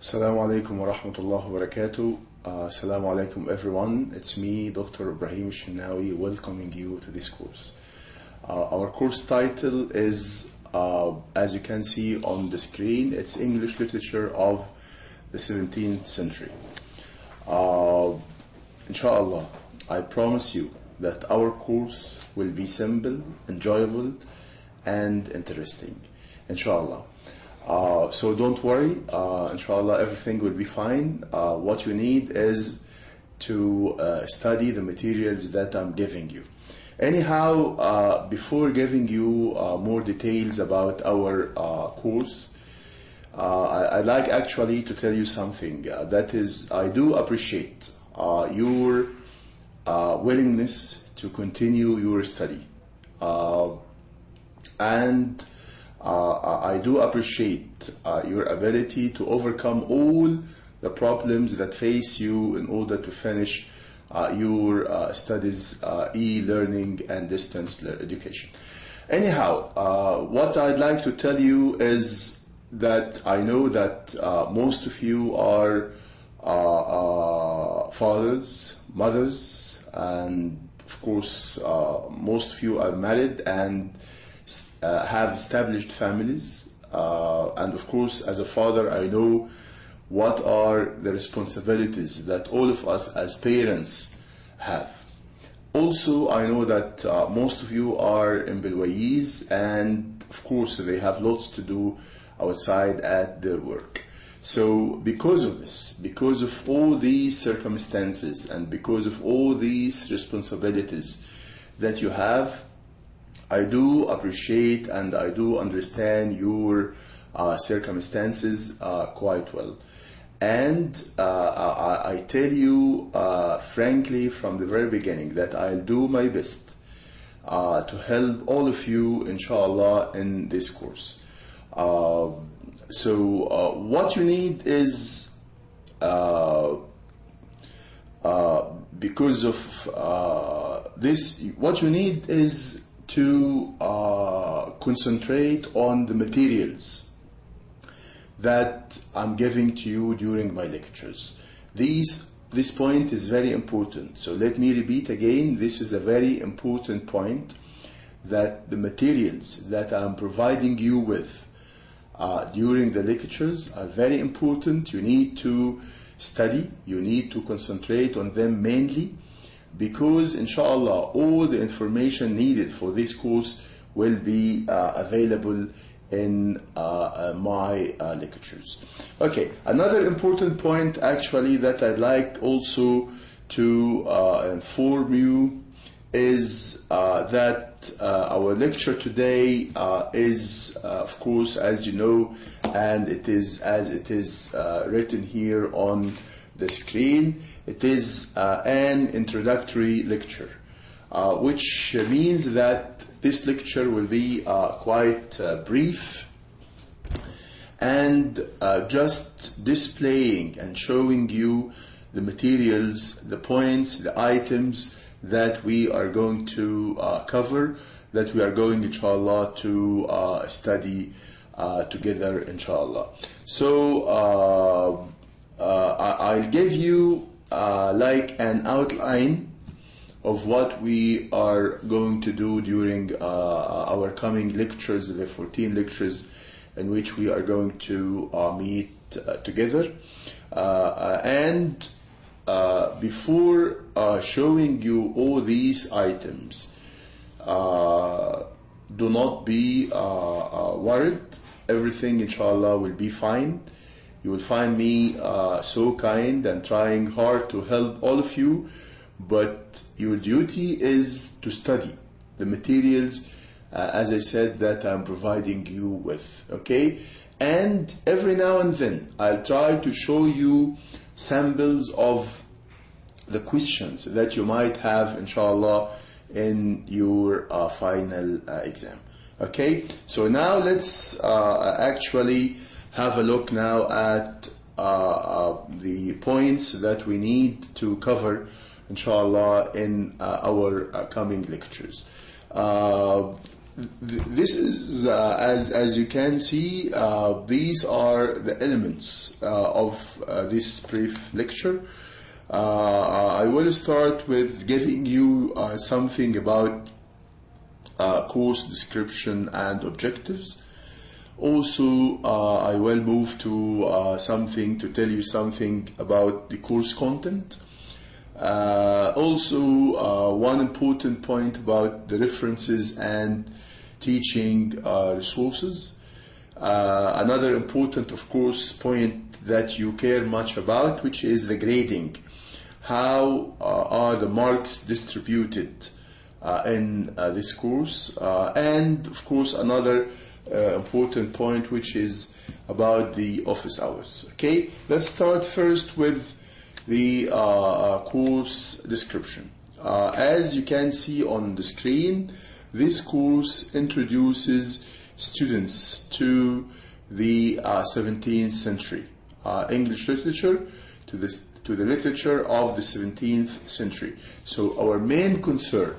Assalamu alaikum wa rahmatullahi wa barakatuh. Assalamu alaikum everyone. It's me, Dr. Ibrahim Shinawi, welcoming you to this course. Our course title is, as you can see on the screen, it's English Literature of the 17th century. Inshallah, I promise you that our course will be simple, enjoyable, and interesting. Inshallah. So don't worry, inshallah everything will be fine. What you need is to study the materials that I'm giving you. Anyhow, before giving you more details about our course, I'd like actually to tell you something. That is, I do appreciate your willingness to continue your study. And I do appreciate your ability to overcome all the problems that face you in order to finish your studies, e-learning and distance education. Anyhow, what I'd like to tell you is that I know that most of you are fathers, mothers, and of course most of you are married and have established families, and of course as a father I know what are the responsibilities that all of us as parents have. Also I know that most of you are employees and of course they have lots to do outside at their work. So because of this, because of all these circumstances and because of all these responsibilities that you have, I do appreciate and I do understand your circumstances quite well. And I tell you frankly from the very beginning that I'll do my best to help all of you, inshallah, in this course. So what you need is, because of this, what you need is to concentrate on the materials that I'm giving to you during my lectures. This point is very important. So let me repeat again, this is a very important point, that the materials that I'm providing you with during the lectures are very important. You need to study, you need to concentrate on them mainly, because inshallah all the information needed for this course will be available in my lectures. Okay, another important point actually that I'd like also to inform you is that our lecture today is of course, as you know, and it is as it is written here on the screen, it is an introductory lecture, which means that this lecture will be quite brief and just displaying and showing you the materials, the points, the items that we are going to cover, that we are going, inshallah, to study together, inshallah. So I'll give you like an outline of what we are going to do during our coming lectures, the 14 lectures in which we are going to meet together. And before showing you all these items, do not be worried. Everything, inshallah, will be fine. You will find me so kind and trying hard to help all of you, but your duty is to study the materials, as I said, that I'm providing you with, okay? And every now and then I'll try to show you samples of the questions that you might have, inshallah, in your final exam, okay? So now let's actually have a look now at the points that we need to cover, inshallah, in our coming lectures. This is, as you can see, these are the elements of this brief lecture. I will start with giving you something about course description and objectives. Also, I will move to something to tell you something about the course content. Also, one important point about the references and teaching resources. Another important, of course, point that you care much about, which is the grading. How are the marks distributed in this course? And, of course, another important point, which is about the office hours. Okay, let's start first with the course description. As you can see on the screen, this course introduces students to the 17th century English literature, to the literature of the 17th century. So our main concern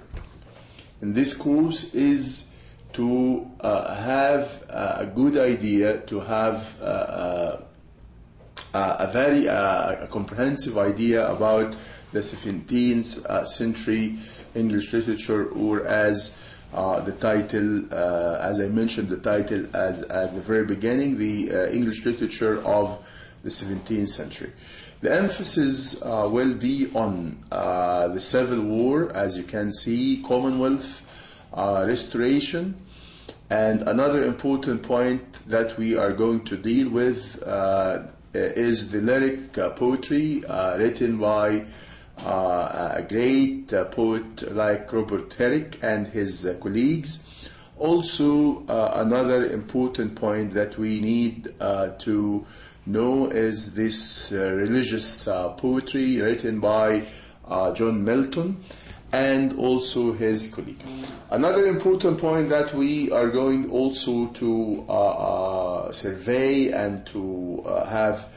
in this course is to have a good idea, to have a very comprehensive idea about the 17th century English literature, or as the title, as I mentioned the title at the very beginning, the English literature of the 17th century. The emphasis will be on the Civil War, as you can see, Commonwealth, Restoration, and another important point that we are going to deal with is the lyric poetry written by a great poet like Robert Herrick and his colleagues. Also, another important point that we need to know is this religious poetry written by John Milton and also his colleague. Another important point that we are going also to survey and to have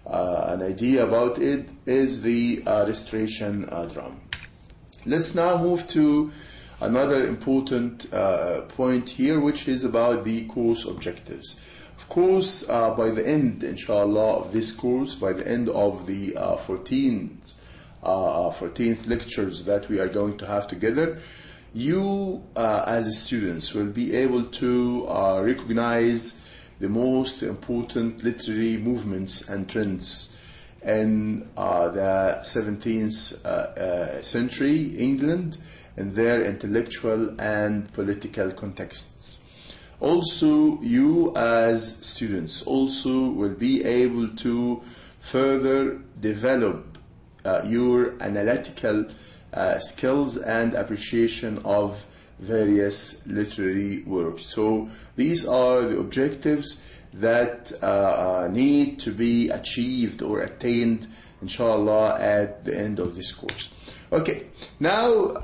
an idea about it is the Restoration drama. Let's now move to another important point here, which is about the course objectives. Of course, by the end, inshallah, of this course, by the end of the 14th lectures that we are going to have together, you as students will be able to recognize the most important literary movements and trends in the 17th century England and their intellectual and political contexts. Also, you as students also will be able to further develop your analytical skills and appreciation of various literary works. So these are the objectives that need to be achieved or attained, inshallah, at the end of this course. Okay, now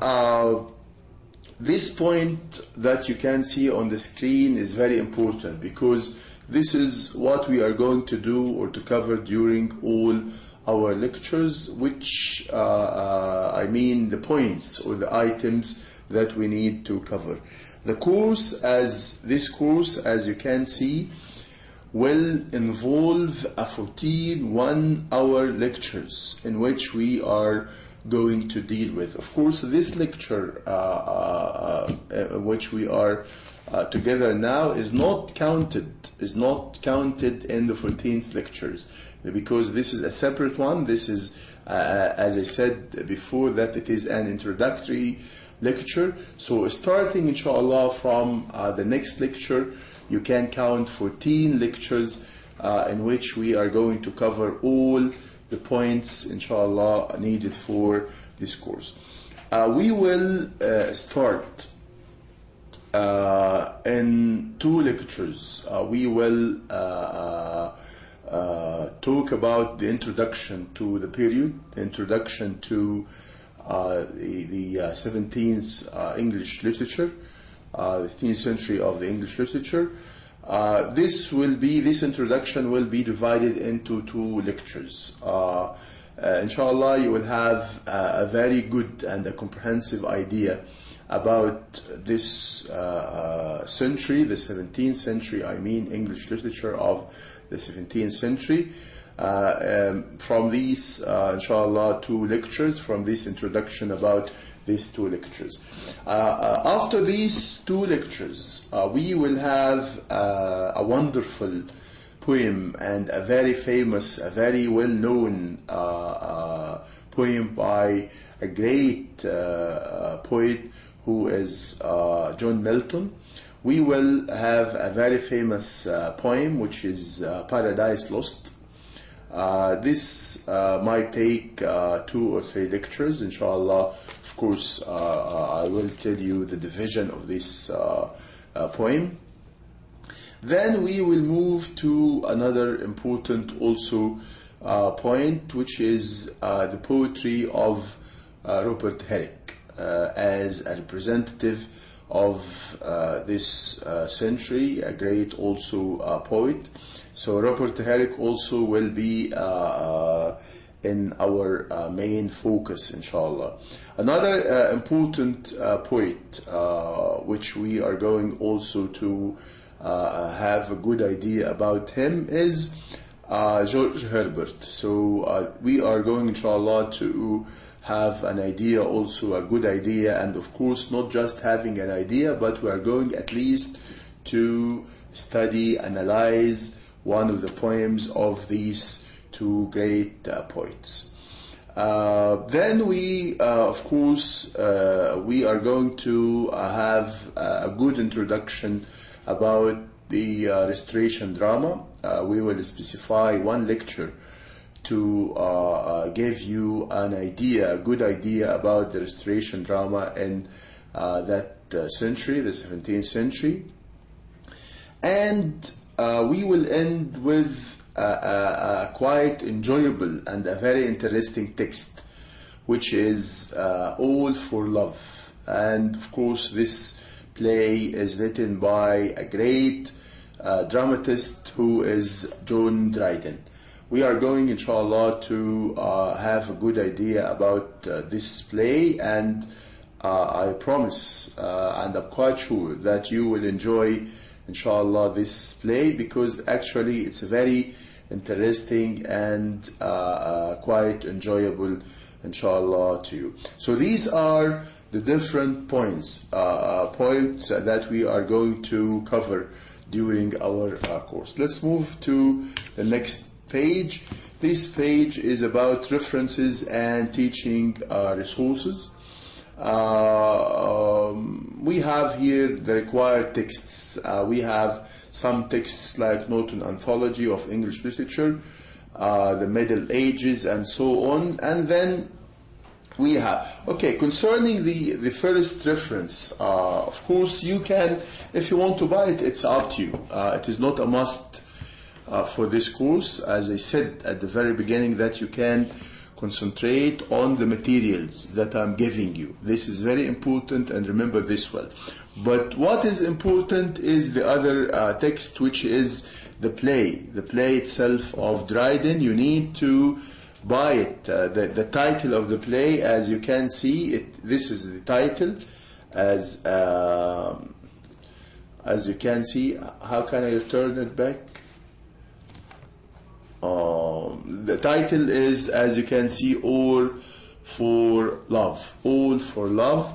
this point that you can see on the screen is very important, because this is what we are going to do or to cover during all our lectures, which I mean the points or the items that we need to cover. This course, as you can see, will involve a 14 one-hour lectures in which we are going to deal with. Of course, this lecture which we are together now is not counted in the 14th lectures, because this is a separate one. This is, as I said before, that it is an introductory lecture. So starting, inshallah, from the next lecture, you can count 14 lectures in which we are going to cover all the points, inshallah, needed for this course. We will start in 2 lectures. We will talk about the introduction to the period, the introduction to the 17th English literature, the 15th century of the English literature. This introduction will be divided into 2 lectures. Inshallah, you will have a very good and a comprehensive idea about this century, the 17th century, I mean English literature of the 17th century. From these, inshallah, 2 lectures, from this introduction about these 2 lectures. After these 2 lectures, we will have a wonderful poem and a very famous, a very well-known poem by a great poet who is John Milton. We will have a very famous poem which is Paradise Lost. This might take 2 or 3 lectures, inshallah. Of course, I will tell you the division of this poem. Then we will move to another important also point, which is the poetry of Robert Herrick as a representative of this century, a great also poet. So Robert Herrick also will be in our main focus, inshallah. Another important poet which we are going also to have a good idea about him is George Herbert. So we are going, inshallah, to have an idea, also a good idea, and of course not just having an idea, but we are going at least to study, analyze one of the poems of these 2 great poets. Then we, of course, we are going to have a good introduction about the Restoration drama. We will specify 1 lecture to give you an idea, a good idea about the Restoration drama in that century, the 17th century. And we will end with a quite enjoyable and a very interesting text, which is All for Love. And of course this play is written by a great dramatist who is John Dryden. We are going, inshallah, to have a good idea about this play, and I promise and I'm quite sure that you will enjoy, inshallah, this play, because actually it's a very interesting and quite enjoyable, inshallah, to you. So these are the different points that we are going to cover during our course. Let's move to the next page. This page is about references and teaching resources. We have here the required texts. We have some texts like Norton Anthology of English Literature, the Middle Ages, and so on. And then we have, concerning the first reference, of course you can, if you want to buy it, it's up to you. It is not a must for this course. As I said at the very beginning, that you can concentrate on the materials that I'm giving you. This is very important, and remember this well. But what is important is the other text, which is the play itself of Dryden. You need to buy it. The title of the play, as you can see, this is the title. As you can see, how can I turn it back? The title is, as you can see, All for Love. All for Love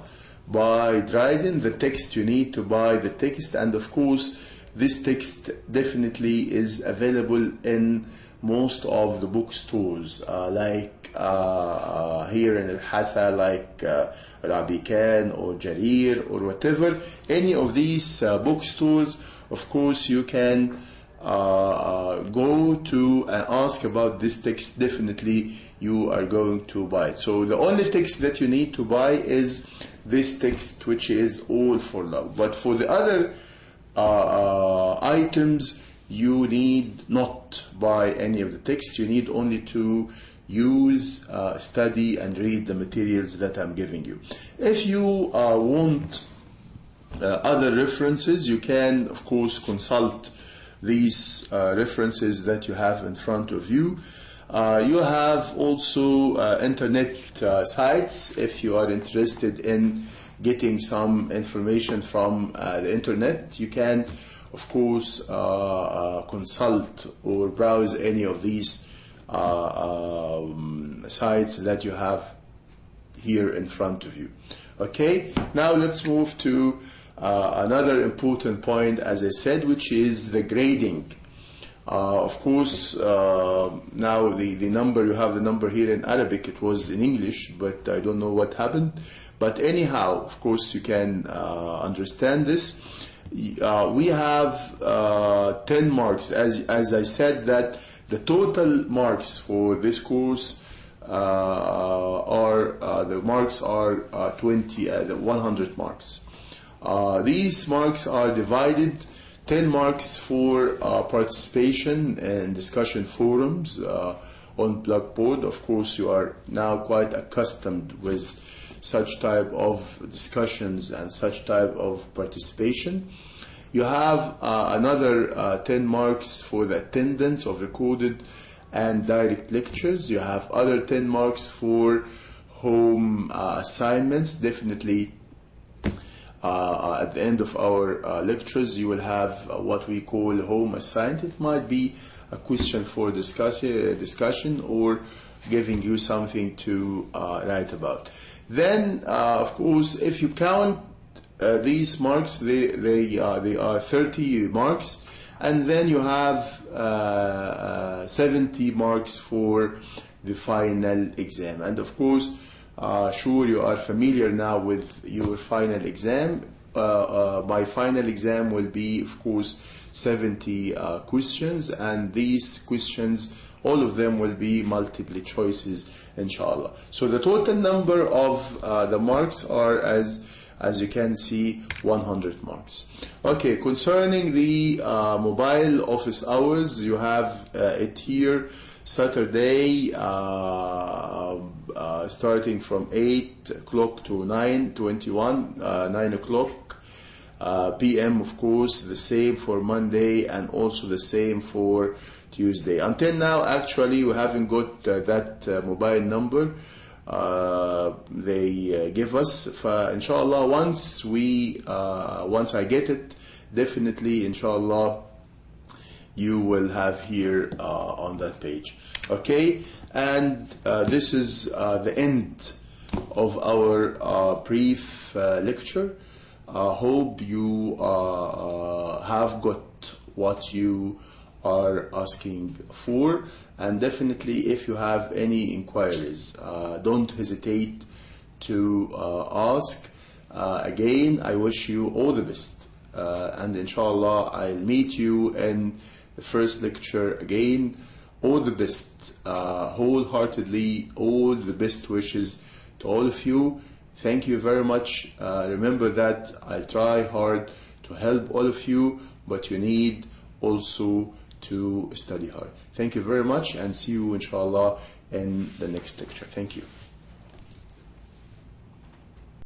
by Dryden. The text, you need to buy the text, and of course this text definitely is available in most of the bookstores, like here in Al-Hassa, like Al-Abikan or Jarir or whatever. Any of these bookstores, of course, you can go to and ask about this text. Definitely you are going to buy it. So the only text that you need to buy is this text, which is All for Love. But for the other items, you need not buy any of the text. You need only to use, study and read the materials that I'm giving you. If you want other references, you can of course consult these references that you have in front of you. You have also internet sites if you are interested in getting some information from the internet, you can of course consult or browse any of these sites that you have here in front of you. Okay, now let's move to another important point, as I said, which is the grading. Of course, now the number, you have the number here in Arabic, it was in English, but I don't know what happened. But anyhow, of course, you can understand this. We have 10 marks, as I said, that the total marks for this course the marks are 100 marks. These marks are divided 10 marks for participation in discussion forums on Blackboard. Of course, you are now quite accustomed with such type of discussions and such type of participation. You have another 10 marks for the attendance of recorded and direct lectures. You have other 10 marks for home assignments. Definitely at the end of our lectures you will have what we call home assignment. It might be a question for discussion or giving you something to write about. Then of course, if you count these marks, they are 30 marks, and then you have 70 marks for the final exam. And of course, sure, you are familiar now with your final exam. My final exam will be, of course, 70 questions, and these questions, all of them will be multiple choices, inshallah. So the total number of the marks are, as you can see, 100 marks. Okay, concerning the mobile office hours, you have it here. Saturday, starting from 8 o'clock to 9 o'clock p.m. Of course, the same for Monday and also the same for Tuesday. Until now, actually, we haven't got that mobile number they give us. Inshallah, once I get it, definitely, inshallah, you will have here on that page. Okay, and this is the end of our brief lecture. Hope you have got what you are asking for, and definitely if you have any inquiries, don't hesitate to ask. Again, I wish you all the best, and inshallah I'll meet you in the first lecture again. All the best, wholeheartedly, all the best wishes to all of you. Thank you very much. Remember that I'll try hard to help all of you, but you need also to study hard. Thank you very much, and see you inshallah in the next lecture. Thank you.